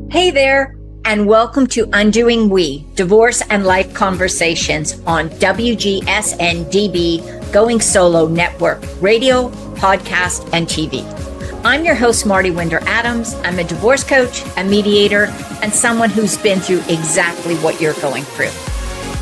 Hey there, and welcome to Undoing We, Divorce and Life Conversations on WGSN-DB Going Solo Network, radio, podcast, and TV. I'm your host, Mardi Winder-Adams. I'm a divorce coach, a mediator, and someone who's been through exactly what you're going through.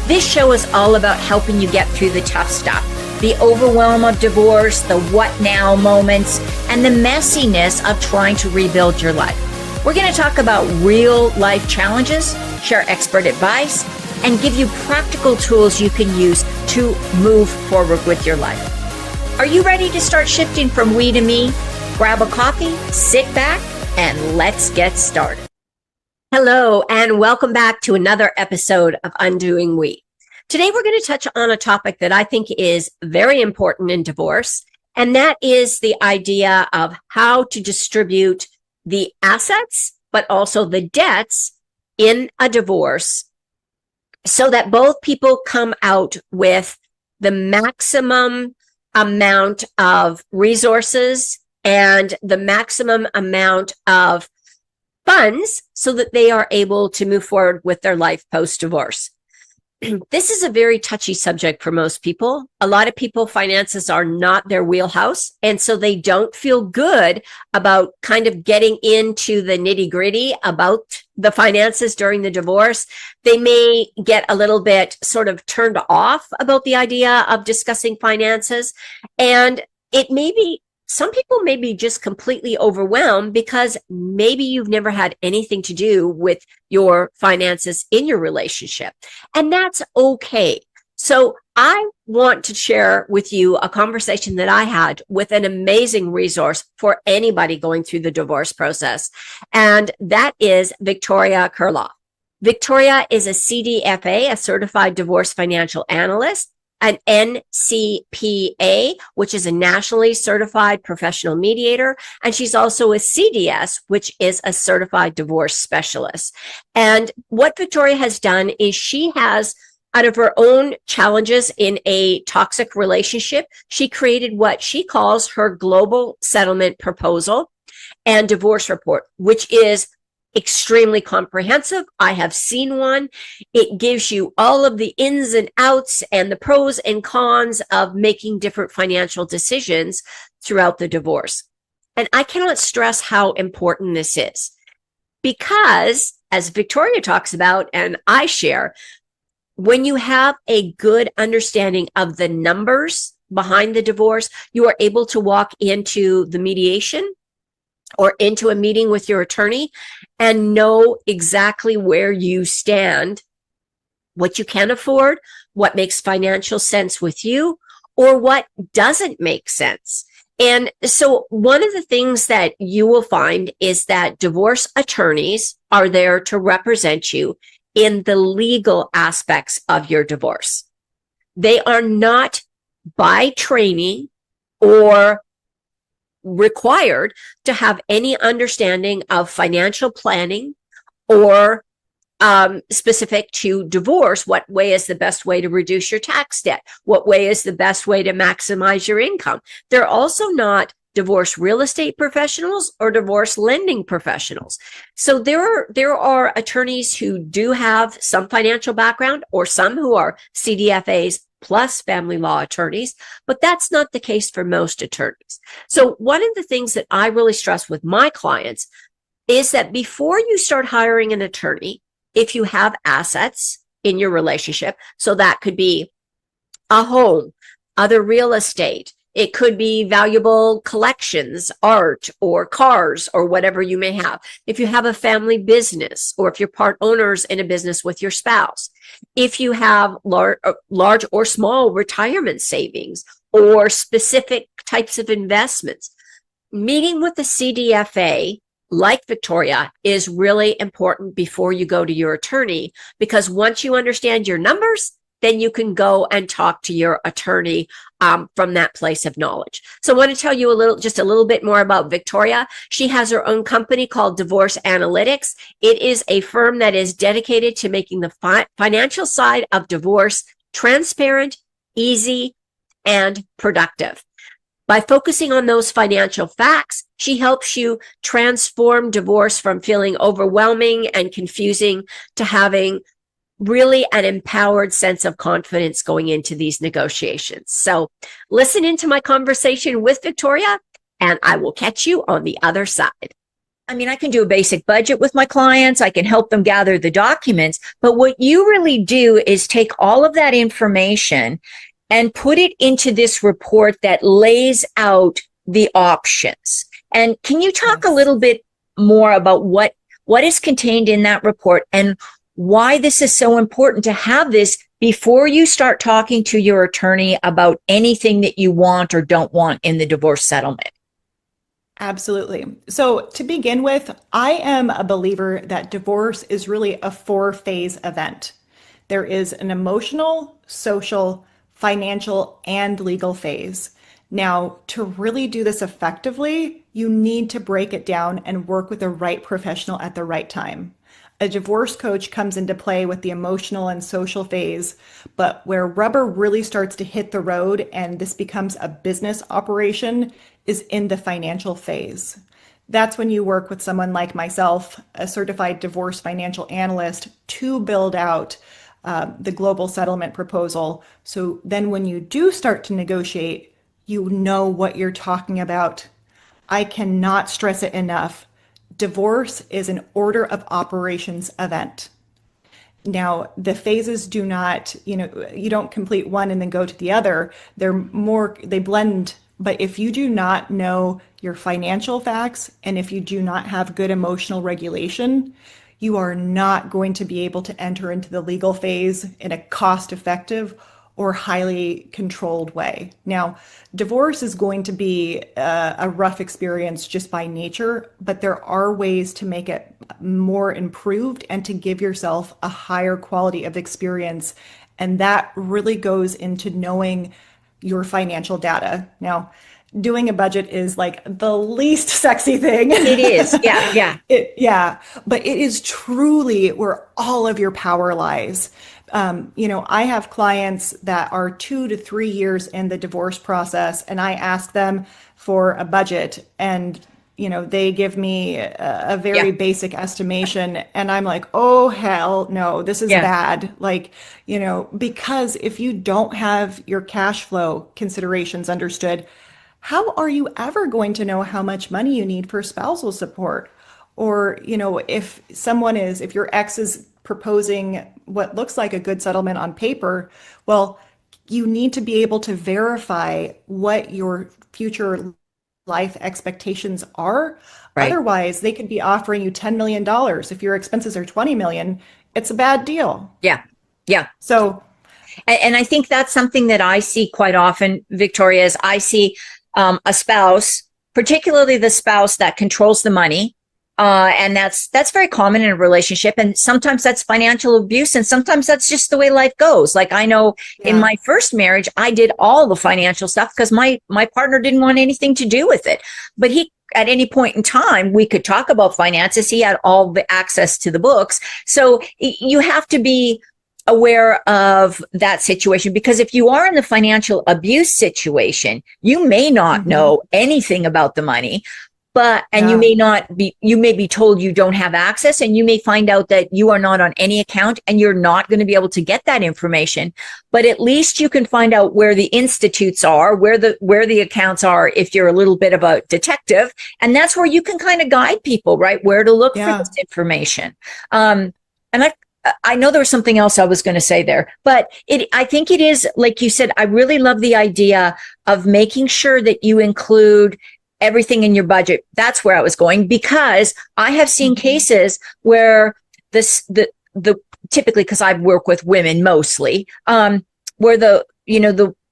This show is all about helping you get through the tough stuff, the overwhelm of divorce, the what now moments, and the messiness of trying to rebuild your life. We're going to talk about real life challenges, share expert advice, and give you practical tools you can use to move forward with your life. Are you ready to start shifting from we to me? Grab a coffee, sit back, and let's get started. Hello, and welcome back to another episode of Undoing We. Today, we're going to touch on a topic that I think is very important in divorce, and that is the idea of how to distribute the assets, but also the debts in a divorce so that both people come out with the maximum amount of resources and the maximum amount of funds so that they are able to move forward with their life post-divorce. This is a very touchy subject for most people. A lot of people, finances are not their wheelhouse, and so they don't feel good about kind of getting into the nitty-gritty about the finances during the divorce. They may get a little bit sort of turned off about the idea of discussing finances, and it may be some people may be just completely overwhelmed because maybe you've never had anything to do with your finances in your relationship. And that's okay. So I want to share with you a conversation that I had with an amazing resource for anybody going through the divorce process. And that is Victoria Kirilloff. Victoria is a CDFA, a Certified Divorce Financial Analyst, an NCPA, which is a nationally certified professional mediator. And she's also a CDS, which is a certified divorce specialist. And what Victoria has done is she has, out of her own challenges in a toxic relationship, she created what she calls her global settlement proposal and divorce report, which is extremely comprehensive. I have seen one. It gives you all of the ins and outs and the pros and cons of making different financial decisions throughout the divorce. And I cannot stress how important this is because, as Victoria talks about and I share, when you have a good understanding of the numbers behind the divorce, you are able to walk into the mediation or into a meeting with your attorney and know exactly where you stand, what you can afford, what makes financial sense with you, or what doesn't make sense. And so one of the things that you will find is that divorce attorneys are there to represent you in the legal aspects of your divorce. They are not by training or required to have any understanding of financial planning or specific to divorce. What way is the best way to reduce your tax debt? What way is the best way to maximize your income? They're also not divorce real estate professionals or divorce lending professionals. So there are attorneys who do have some financial background or some who are CDFAs plus family law attorneys, but that's not the case for most attorneys. So one of the things that I really stress with my clients is that before you start hiring an attorney, if you have assets in your relationship, so that could be a home, other real estate, it could be valuable collections, art, or cars, or whatever you may have. If you have a family business, or if you're part owners in a business with your spouse, if you have large or small retirement savings, or specific types of investments, meeting with the CDFA, like Victoria, is really important before you go to your attorney, because once you understand your numbers, then you can go and talk to your attorney from that place of knowledge. So I want to tell you just a little bit more about Victoria. She has her own company called Divorce Analytics. It is a firm that is dedicated to making the financial side of divorce transparent, easy, and productive. By focusing on those financial facts, she helps you transform divorce from feeling overwhelming and confusing to having really an empowered sense of confidence going into these negotiations. So listen into my conversation with Victoria, and I will catch you on the other side. I mean, I can do a basic budget with my clients. I can help them gather the documents. But what you really do is take all of that information and put it into this report that lays out the options. And can you talk a little bit more about what is contained in that report and why this is so important to have this before you start talking to your attorney about anything that you want or don't want in the divorce settlement? Absolutely. So to begin with, I am a believer that divorce is really a 4-phase event. There is an emotional, social, financial, and legal phase. Now, to really do this effectively, you need to break it down and work with the right professional at the right time. A divorce coach comes into play with the emotional and social phase, but where rubber really starts to hit the road and this becomes a business operation is in the financial phase. That's when you work with someone like myself, a certified divorce financial analyst, to build out the global settlement proposal. So then when you do start to negotiate, you know what you're talking about. I cannot stress it enough. Divorce is an order of operations event. Now, the phases do not, you don't complete one and then go to the other. They blend. But if you do not know your financial facts and if you do not have good emotional regulation, you are not going to be able to enter into the legal phase in a cost-effective or highly controlled way. Now, divorce is going to be a rough experience just by nature, but there are ways to make it more improved and to give yourself a higher quality of experience. And that really goes into knowing your financial data. Now, doing a budget is like the least sexy thing. It is. Yeah. But it is truly where all of your power lies. I have clients that are 2 to 3 years in the divorce process, and I ask them for a budget, and they give me a very basic estimation, and I'm like, oh hell no, this is bad. Because if you don't have your cash flow considerations understood, how are you ever going to know how much money you need for spousal support? Or, if your ex is proposing what looks like a good settlement on paper, well, you need to be able to verify what your future life expectations are. Right. Otherwise, they could be offering you $10 million. If your expenses are $20 million, it's a bad deal. Yeah. So, and I think that's something that I see quite often, Victoria, is I see a spouse, particularly the spouse that controls the money. And that's very common in a relationship. And sometimes that's financial abuse. And sometimes that's just the way life goes. Like I know in my first marriage, I did all the financial stuff because my partner didn't want anything to do with it. But at any point in time, we could talk about finances. He had all the access to the books. So you have to be aware of that situation, because if you are in the financial abuse situation, you may not know anything about the money. You may be told you don't have access, and you may find out that you are not on any account and you're not going to be able to get that information. But at least you can find out where the institutes are, where the accounts are, if you're a little bit of a detective. And that's where you can kind of guide people, right? Where to look for this information. And I know there was something else I was going to say there, but I think it is, like you said, I really love the idea of making sure that you include everything in your budget. That's where I was going, because I have seen cases where typically, because I work with women mostly, where the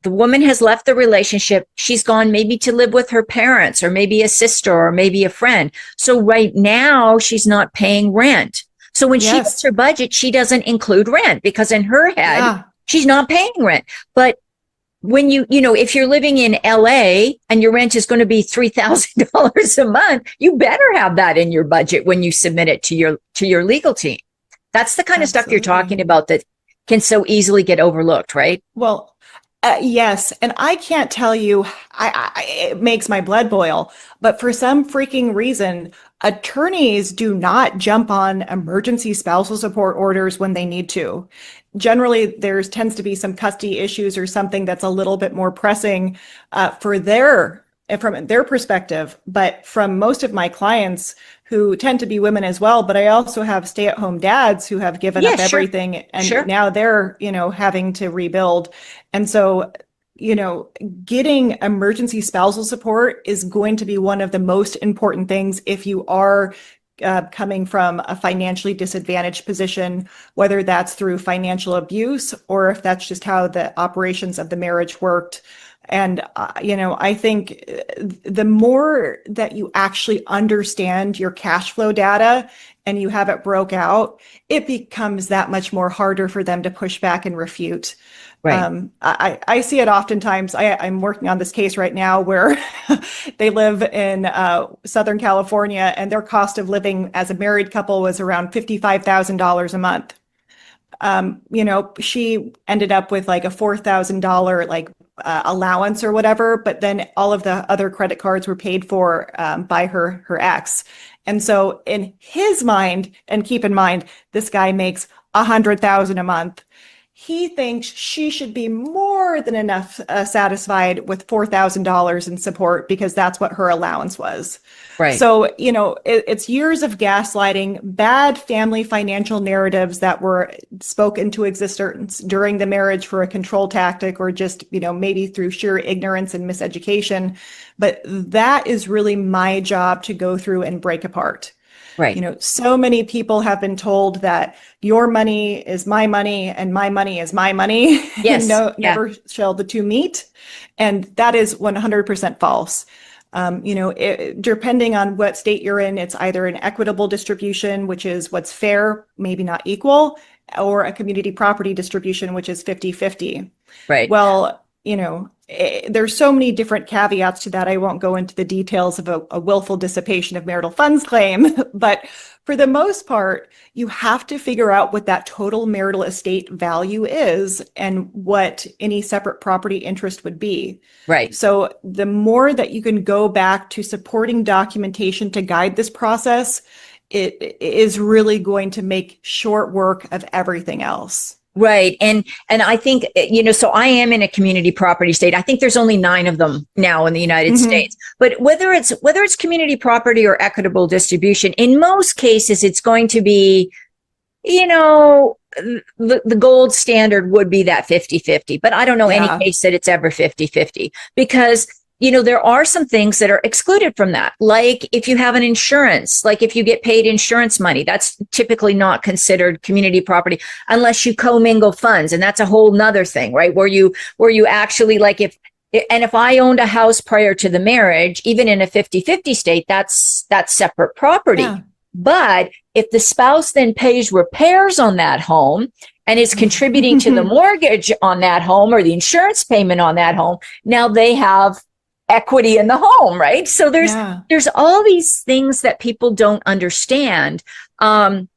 woman has left the relationship. She's gone maybe to live with her parents, or maybe a sister, or maybe a friend. So right now she's not paying rent. So when she gets her budget, she doesn't include rent, because in her head, she's not paying rent. But when if you're living in LA and your rent is going to be $3,000 a month, you better have that in your budget when you submit it to your legal team. That's the kind of stuff you're talking about that can so easily get overlooked, right? Well, Yes, and I can't tell you, it makes my blood boil, but for some freaking reason, attorneys do not jump on emergency spousal support orders when they need to. Generally, there tends to be some custody issues or something that's a little bit more pressing from their perspective. But from most of my clients who tend to be women as well, but I also have stay-at-home dads who have given Yeah, up sure. everything and Sure. now they're, having to rebuild. And so, getting emergency spousal support is going to be one of the most important things if you are coming from a financially disadvantaged position, whether that's through financial abuse or if that's just how the operations of the marriage worked. And, I think the more that you actually understand your cash flow data and you have it broke out, it becomes that much more harder for them to push back and refute. Right. I see it oftentimes. I'm working on this case right now where they live in Southern California and their cost of living as a married couple was around $55,000 a month. She ended up with like a $4,000 allowance or whatever, but then all of the other credit cards were paid for by her ex. And so in his mind, and keep in mind, this guy makes $100,000 a month. He thinks she should be more than enough satisfied with $4,000 in support because that's what her allowance was. Right. So, it's years of gaslighting, bad family financial narratives that were spoken into existence during the marriage for a control tactic or just, maybe through sheer ignorance and miseducation. But that is really my job to go through and break apart. Right. So many people have been told that your money is my money and my money is my money. Yes. No, Yeah. never shall the two meet. And that is 100% false. Depending on what state you're in, it's either an equitable distribution, which is what's fair, maybe not equal, or a community property distribution, which is 50-50. Right. Well, there's so many different caveats to that. I won't go into the details of a willful dissipation of marital funds claim, but for the most part, you have to figure out what that total marital estate value is and what any separate property interest would be. Right. So the more that you can go back to supporting documentation to guide this process, it is really going to make short work of everything else. Right. And I think, so I am in a community property state. I think there's only 9 of them now in the United States. But whether it's community property or equitable distribution, in most cases, it's going to be, the gold standard would be that 50-50. But I don't know any case that it's ever 50-50 because there are some things that are excluded from that. Like if you have an insurance, like if you get paid insurance money, that's typically not considered community property unless you commingle funds. And that's a whole nother thing, right? Where you actually if I owned a house prior to the marriage, even in a 50-50 state, that's separate property. Yeah. But if the spouse then pays repairs on that home and is contributing to the mortgage on that home or the insurance payment on that home, now they have equity in the home, right? So there's all these things that people don't understand. And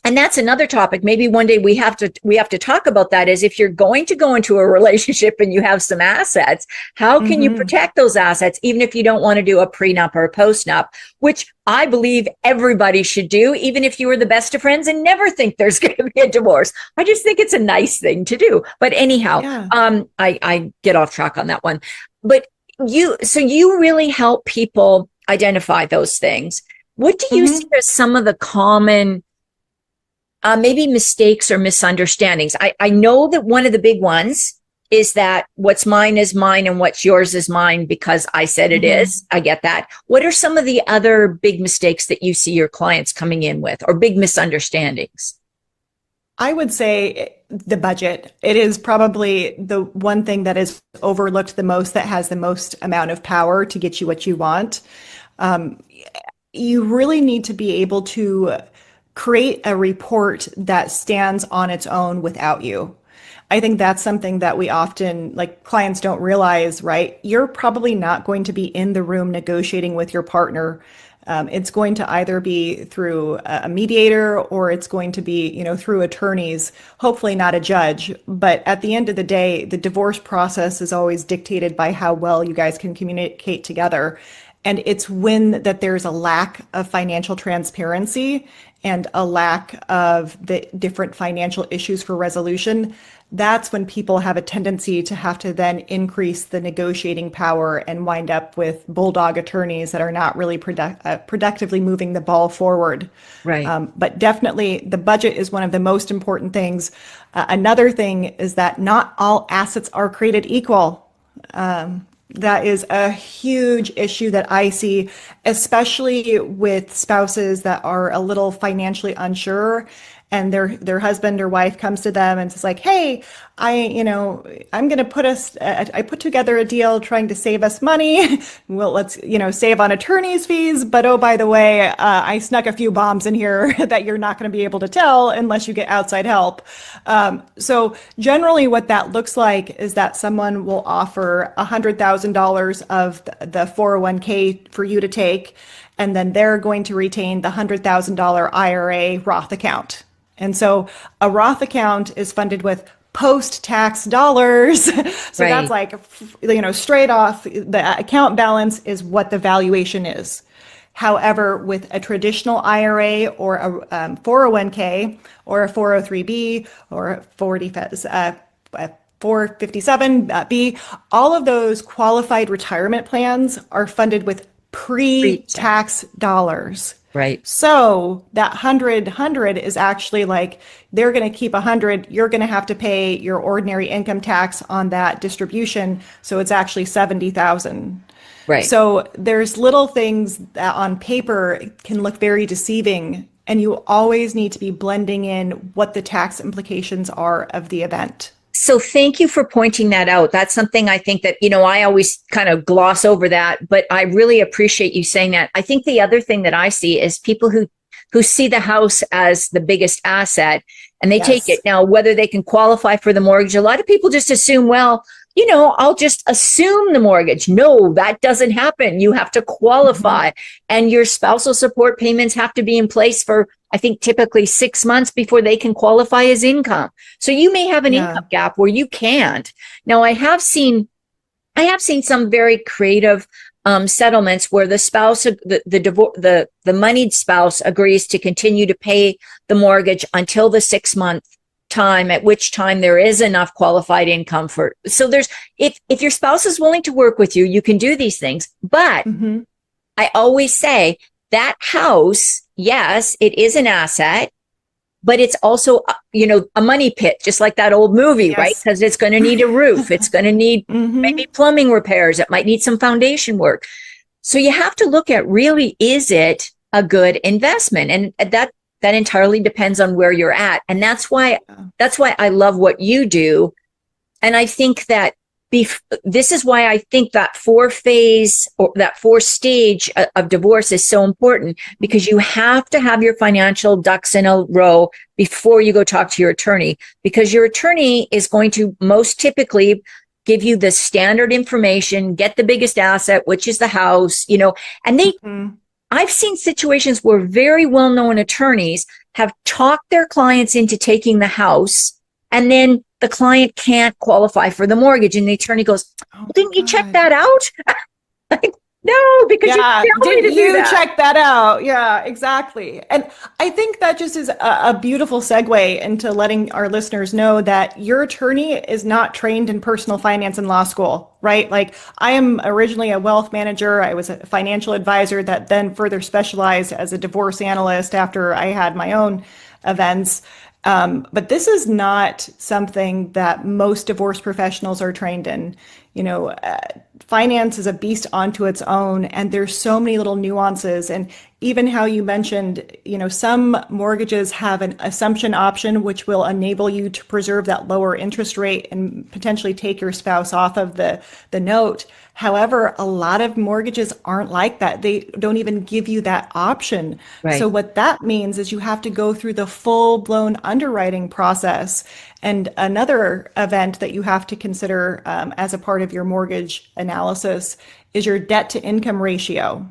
that's another topic. Maybe one day we have to talk about that is if you're going to go into a relationship and you have some assets, how can you protect those assets, even if you don't want to do a prenup or a postnup, which I believe everybody should do, even if you were the best of friends and never think there's going to be a divorce. I just think it's a nice thing to do. But anyhow, I get off track on that one. But you really help people identify those things. What do you see as some of the common maybe mistakes or misunderstandings? I know that one of the big ones is that what's mine is mine and what's yours is mine because I said it is. I get that. What are some of the other big mistakes that you see your clients coming in with or big misunderstandings? I would say the budget. It is probably the one thing that is overlooked the most, that has the most amount of power to get you what you want. You really need to be able to create a report that stands on its own without you. I think that's something that we often, clients don't realize, right? You're probably not going to be in the room negotiating with your partner It's going to either be through a mediator or it's going to be, through attorneys, hopefully not a judge. But at the end of the day, the divorce process is always dictated by how well you guys can communicate together. And it's when that there's a lack of financial transparency and a lack of the different financial issues for resolution. That's when people have a tendency to have to then increase the negotiating power and wind up with bulldog attorneys that are not really productively moving the ball forward. Right. But definitely the budget is one of the most important things. Another thing is that not all assets are created equal. That is a huge issue that I see, especially with spouses that are a little financially unsure and their husband or wife comes to them and says like, hey, I'm going to I put together a deal trying to save us money. Well, let's, save on attorney's fees. But oh, by the way, I snuck a few bombs in here that you're not going to be able to tell unless you get outside help. So generally what that looks like is that someone will offer $100,000 of the 401k for you to take, and then they're going to retain the $100,000 IRA Roth account. And so a Roth account is funded with post-tax dollars. So Right. that's like, straight off, the account balance is what the valuation is. However, with a traditional IRA or a 401k or a 403b or a 457b, all of those qualified retirement plans are funded with pre-tax dollars. Right. So that 100 is actually like they're going to keep 100. You're going to have to pay your ordinary income tax on that distribution. So it's actually 70,000. Right. So there's little things that on paper can look very deceiving, and you always need to be blending in what the tax implications are of the event. So thank you for pointing that out. That's something I think that, I always kind of gloss over that, but I really appreciate you saying that. I think the other thing that I see is people who see the house as the biggest asset and they take it. Now, whether they can qualify for the mortgage, a lot of people just assume, well, I'll just assume the mortgage. No, that doesn't happen. You have to qualify, and your spousal support payments have to be in place for, I think, typically 6 months before they can qualify as income. So you may have an income gap where you can't. Now, I have seen some very creative settlements where the spouse, the moneyed spouse, agrees to continue to pay the mortgage until the 6 month time, at which time there is enough qualified income for. So there's, if your spouse is willing to work with you, you can do these things. But I always say that house, yes, it is an asset, but it's also, a money pit, just like that old movie, right? Because it's going to need a roof. It's going to need maybe plumbing repairs. It might need some foundation work. So you have to look at, really, is it a good investment? And that entirely depends on where you're at. And that's why I love what you do. And I think that this is why I think that 4-phase or that 4-stage of divorce is so important, because you have to have your financial ducks in a row before you go talk to your attorney, because your attorney is going to most typically give you the standard information, get the biggest asset, which is the house, and they, I've seen situations where very well-known attorneys have talked their clients into taking the house, and then the client can't qualify for the mortgage. And the attorney goes, well, didn't you check that out? Like, no, because didn't you check that out? Yeah, exactly. And I think that just is a beautiful segue into letting our listeners know that your attorney is not trained in personal finance in law school, right? Like, I am originally a wealth manager. I was a financial advisor that then further specialized as a divorce analyst after I had my own events. But this is not something that most divorce professionals are trained in. Finance is a beast onto its own, and there's so many little nuances. And even how you mentioned, some mortgages have an assumption option, which will enable you to preserve that lower interest rate and potentially take your spouse off of the note. However, a lot of mortgages aren't like that. They don't even give you that option. Right. So what that means is you have to go through the full-blown underwriting process. And another event that you have to consider as a part of your mortgage analysis is your debt to income ratio.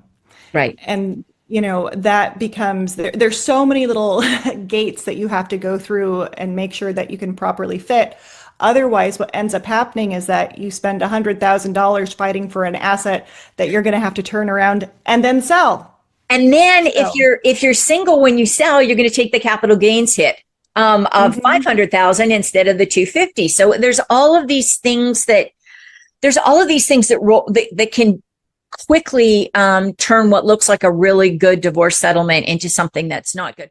Right. And that becomes there's so many little gates that you have to go through and make sure that you can properly fit. Otherwise, what ends up happening is that you spend $100,000 fighting for an asset that you're going to have to turn around and then sell. And then if you're single when you sell, you're going to take the capital gains hit of 500,000 instead of the 250. So there's all of these things that that can quickly turn what looks like a really good divorce settlement into something that's not good.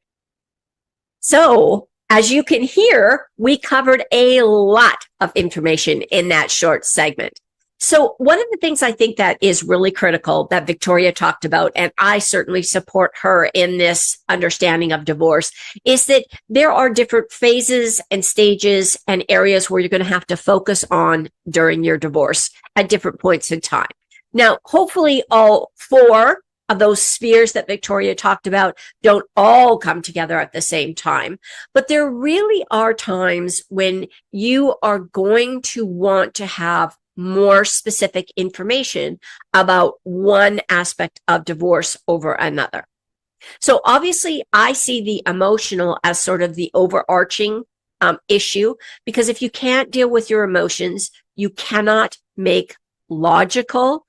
So as you can hear, we covered a lot of information in that short segment. So one of the things I think that is really critical that Victoria talked about, and I certainly support her in this understanding of divorce, is that there are different phases and stages and areas where you're going to have to focus on during your divorce at different points in time. Now, hopefully all four of those spheres that Victoria talked about don't all come together at the same time, but there really are times when you are going to want to have more specific information about one aspect of divorce over another. So obviously I see the emotional as sort of the overarching issue, because if you can't deal with your emotions, you cannot make logical,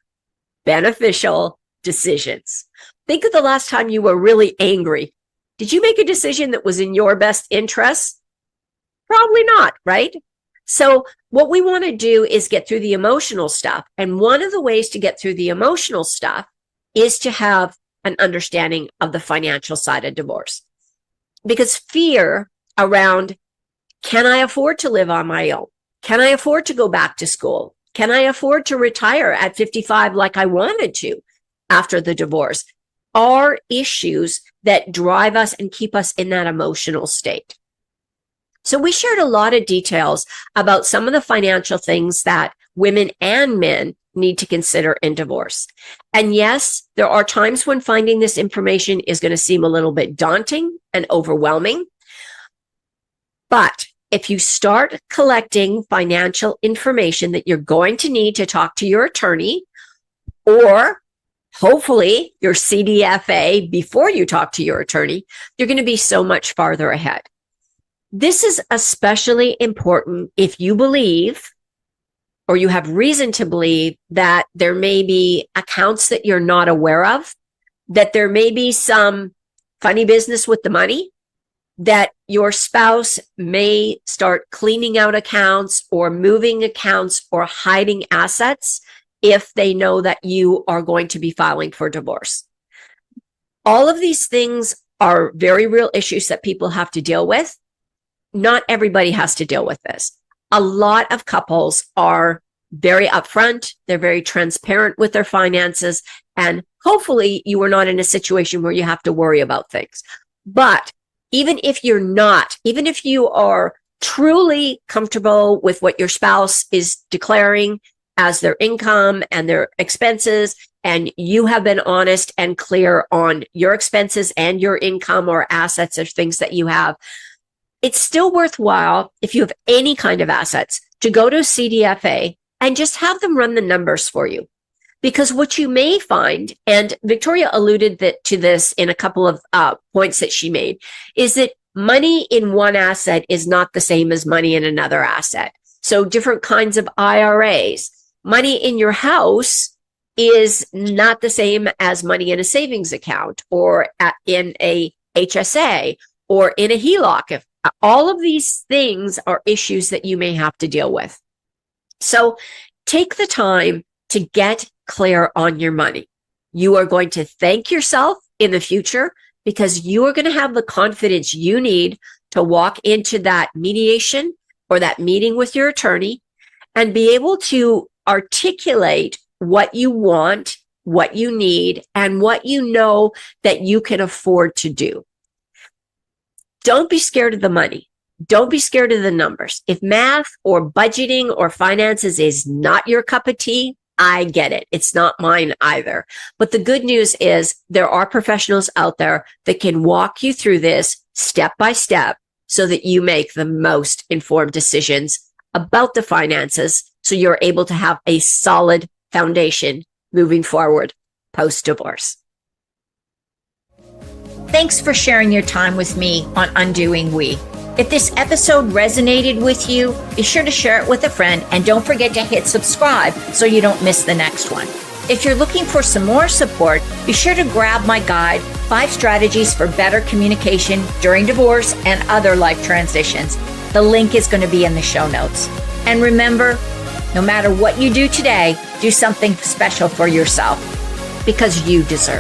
beneficial decisions. Think of the last time you were really angry. Did you make a decision that was in your best interest? Probably not, right? So what we want to do is get through the emotional stuff. And one of the ways to get through the emotional stuff is to have an understanding of the financial side of divorce. Because fear around, can I afford to live on my own? Can I afford to go back to school? Can I afford to retire at 55 like I wanted to after the divorce? Are issues that drive us and keep us in that emotional state. So we shared a lot of details about some of the financial things that women and men need to consider in divorce. And yes, there are times when finding this information is going to seem a little bit daunting and overwhelming. But if you start collecting financial information that you're going to need to talk to your attorney, or hopefully your CDFA before you talk to your attorney, you're going to be so much farther ahead. This is especially important if you believe, or you have reason to believe, that there may be accounts that you're not aware of, that there may be some funny business with the money, that your spouse may start cleaning out accounts or moving accounts or hiding assets if they know that you are going to be filing for divorce. All of these things are very real issues that people have to deal with. Not everybody has to deal with this. A lot of couples are very upfront. They're very transparent with their finances. And hopefully you are not in a situation where you have to worry about things. But even if you're not, even if you are truly comfortable with what your spouse is declaring as their income and their expenses, and you have been honest and clear on your expenses and your income or assets or things that you have, it's still worthwhile, if you have any kind of assets, to go to CDFA and just have them run the numbers for you. Because what you may find, and Victoria alluded to this in a couple of points that she made, is that money in one asset is not the same as money in another asset. So different kinds of IRAs. Money in your house is not the same as money in a savings account or in a HSA or in a HELOC. All of these things are issues that you may have to deal with. So take the time to get clear on your money. You are going to thank yourself in the future because you are going to have the confidence you need to walk into that mediation or that meeting with your attorney and be able to articulate what you want, what you need, and what you know that you can afford to do. Don't be scared of the money. Don't be scared of the numbers. If math or budgeting or finances is not your cup of tea, I get it. It's not mine either. But the good news is there are professionals out there that can walk you through this step by step so that you make the most informed decisions about the finances so you're able to have a solid foundation moving forward post-divorce. Thanks for sharing your time with me on Undoing We. If this episode resonated with you, be sure to share it with a friend and don't forget to hit subscribe so you don't miss the next one. If you're looking for some more support, be sure to grab my guide, 5 Strategies for Better Communication During Divorce and Other Life Transitions. The link is going to be in the show notes. And remember, no matter what you do today, do something special for yourself because you deserve it.